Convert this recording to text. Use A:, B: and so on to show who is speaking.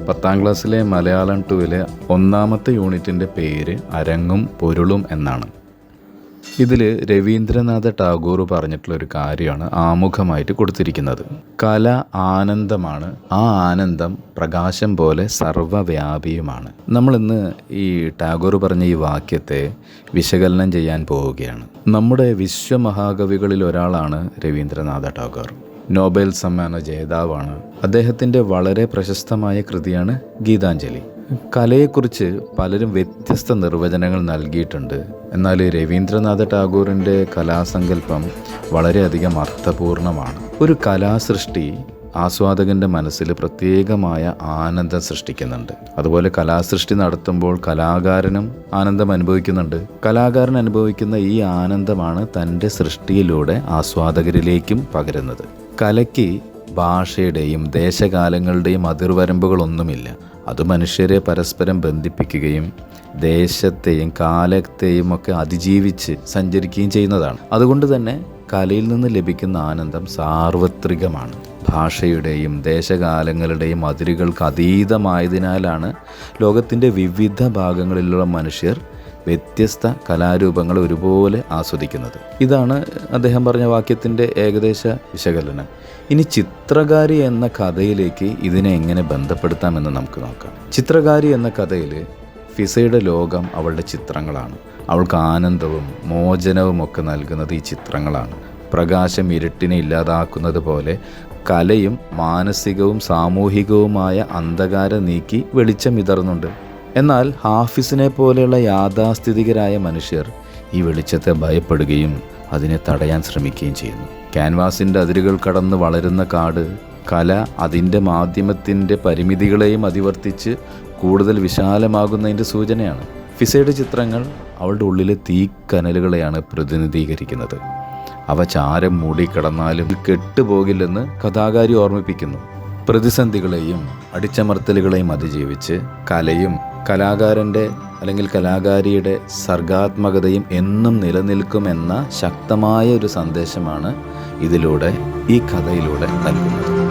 A: 10ാം ക്ലാസ്സിലെ മലയാളം 2-ലെ ഒന്നാമത്തെ യൂണിറ്റിൻ്റെ പേര് അരങ്ങും പൊരുളും എന്നാണ്. ഇതിൽ രവീന്ദ്രനാഥ ടാഗോർ പറഞ്ഞിട്ടുള്ളൊരു കാര്യമാണ് ആമുഖമായിട്ട് കൊടുത്തിരിക്കുന്നത്. കല ആനന്ദമാണ്, ആ ആനന്ദം പ്രകാശം പോലെ സർവ്വവ്യാപിയുമാണ്. നമ്മളിന്ന് ഈ ടാഗോർ പറഞ്ഞ ഈ വാക്യത്തെ വിശകലനം ചെയ്യാൻ പോവുകയാണ്. നമ്മുടെ വിശ്വമഹാകവികളിൽ ഒരാളാണ് രവീന്ദ്രനാഥ ടാഗോർ. നോബൽ സമ്മാന ജേതാവാണ്. അദ്ദേഹത്തിൻ്റെ വളരെ പ്രശസ്തമായ കൃതിയാണ് ഗീതാഞ്ജലി. കലയെക്കുറിച്ച് പലരും വ്യത്യസ്ത നിർവചനങ്ങൾ നൽകിയിട്ടുണ്ട്. എന്നാൽ രവീന്ദ്രനാഥ ടാഗോറിൻ്റെ കലാസങ്കല്പം വളരെയധികം അർത്ഥപൂർണമാണ്. ഒരു കലാസൃഷ്ടി ആസ്വാദകൻ്റെ മനസ്സിൽ പ്രത്യേകമായ ആനന്ദം സൃഷ്ടിക്കുന്നുണ്ട്. അതുപോലെ കലാസൃഷ്ടി നടത്തുമ്പോൾ കലാകാരനും ആനന്ദം അനുഭവിക്കുന്നുണ്ട്. കലാകാരൻ അനുഭവിക്കുന്ന ഈ ആനന്ദമാണ് തൻ്റെ സൃഷ്ടിയിലൂടെ ആസ്വാദകരിലേക്കും പകരുന്നത്. കലയ്ക്ക് ഭാഷയുടെയും ദേശകാലങ്ങളുടെയും അതിർവരമ്പുകളൊന്നുമില്ല. അത് മനുഷ്യരെ പരസ്പരം ബന്ധിപ്പിക്കുകയും ദേശത്തെയും കാലത്തെയും ഒക്കെ അതിജീവിച്ച് സഞ്ചരിക്കുകയും ചെയ്യുന്നതാണ്. അതുകൊണ്ട് തന്നെ കലയിൽ നിന്ന് ലഭിക്കുന്ന ആനന്ദം സാർവത്രികമാണ്. ഭാഷയുടെയും ദേശകാലങ്ങളുടെയും അതിരുകൾക്ക് അതീതമായതിനാലാണ് ലോകത്തിൻ്റെ വിവിധ ഭാഗങ്ങളിലുള്ള മനുഷ്യർ വ്യത്യസ്ത കലാരൂപങ്ങൾ ഒരുപോലെ ആസ്വദിക്കുന്നത്. ഇതാണ് അദ്ദേഹം പറഞ്ഞ വാക്യത്തിൻ്റെ ഏകദേശ വിശകലനം. ഇനി ചിത്രകാരി എന്ന കഥയിലേക്ക് ഇതിനെ എങ്ങനെ ബന്ധപ്പെടുത്താമെന്ന് നമുക്ക് നോക്കാം. ചിത്രകാരി എന്ന കഥയിൽ ഫിസയുടെ ലോകം അവളുടെ ചിത്രങ്ങളാണ്. അവൾക്ക് ആനന്ദവും മോചനവും ഒക്കെ നൽകുന്നത് ഈ ചിത്രങ്ങളാണ്. പ്രകാശം ഇരുട്ടിനെ ഇല്ലാതാക്കുന്നത് പോലെ കലയും മാനസികവും സാമൂഹികവുമായ അന്ധകാരം നീക്കി വെളിച്ചം വിതറുന്നുണ്ട്. എന്നാൽ ഹാഫിസിനെ പോലെയുള്ള യാഥാസ്ഥിതികരായ മനുഷ്യർ ഈ വെളിച്ചത്തെ ഭയപ്പെടുകയും അതിനെ തടയാൻ ശ്രമിക്കുകയും ചെയ്യുന്നു. ക്യാൻവാസിൻ്റെ അതിരുകൾ കടന്ന് വളരുന്ന കാട് കല അതിൻ്റെ മാധ്യമത്തിൻ്റെ പരിമിതികളെയും അതിവർത്തിച്ച് കൂടുതൽ വിശാലമാകുന്നതിൻ്റെ സൂചനയാണ്. ഫിസയുടെ ചിത്രങ്ങൾ അവളുടെ ഉള്ളിലെ തീക്കനലുകളെയാണ് പ്രതിനിധീകരിക്കുന്നത്. അവ ചാരം മൂടിക്കിടന്നാലും കെട്ടുപോകില്ലെന്ന് കഥാകാരി ഓർമ്മിപ്പിക്കുന്നു. പ്രതിസന്ധികളെയും അടിച്ചമർത്തലുകളെയും അതിജീവിച്ച് കലയും കലാകാരൻ്റെ അല്ലെങ്കിൽ കലാകാരിയുടെ സർഗാത്മകതയും എന്നും നിലനിൽക്കുമെന്ന ശക്തമായ ഒരു സന്ദേശമാണ് ഈ കഥയിലൂടെ നൽകുന്നത്.